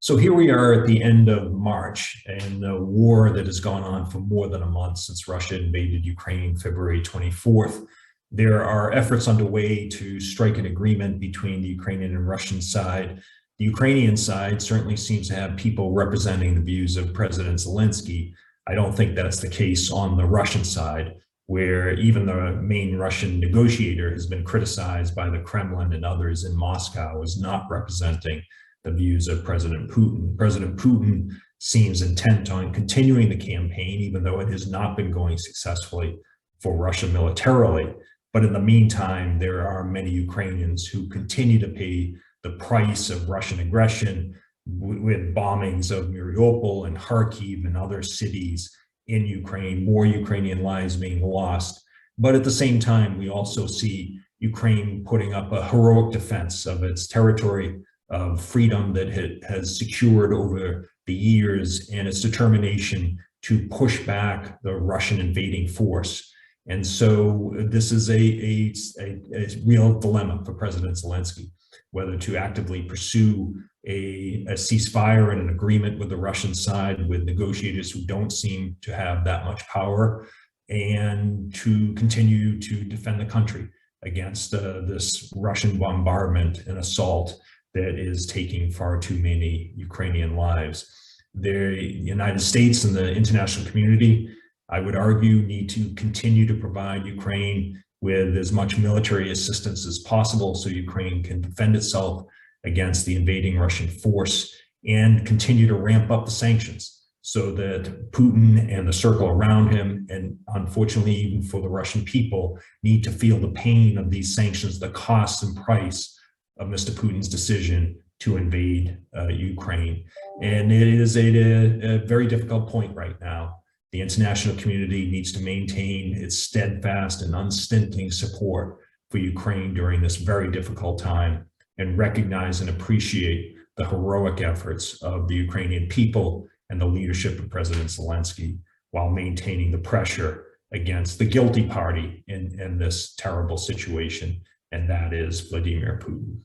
So here we are at the end of March, and the war that has gone on for more than a month since Russia invaded Ukraine February 24th. There are efforts underway to strike an agreement between the Ukrainian and Russian side. The Ukrainian side certainly seems to have people representing the views of President Zelensky. I don't think that's the case on the Russian side, where even the main Russian negotiator has been criticized by the Kremlin and others in Moscow as not representing the views of President Putin. President Putin seems intent on continuing the campaign, even though it has not been going successfully for Russia militarily. But in the meantime, there are many Ukrainians who continue to pay the price of Russian aggression with bombings of Mariupol and Kharkiv and other cities in Ukraine, more Ukrainian lives being lost. But at the same time, we also see Ukraine putting up a heroic defense of its territory, of freedom that it has secured over the years, and its determination to push back the Russian invading force. And so this is a real dilemma for President Zelensky, whether to actively pursue a ceasefire and an agreement with the Russian side, with negotiators who don't seem to have that much power, and to continue to defend the country against this Russian bombardment and assault that is taking far too many Ukrainian lives. The United States and the international community, I would argue, need to continue to provide Ukraine with as much military assistance as possible so Ukraine can defend itself against the invading Russian force, and continue to ramp up the sanctions so that Putin and the circle around him, and unfortunately even for the Russian people, need to feel the pain of these sanctions, the cost and price of Mr. Putin's decision to invade Ukraine. And it is a very difficult point right now. The international community needs to maintain its steadfast and unstinting support for Ukraine during this very difficult time, and recognize and appreciate the heroic efforts of the Ukrainian people and the leadership of President Zelensky, while maintaining the pressure against the guilty party in this terrible situation, and that is Vladimir Putin.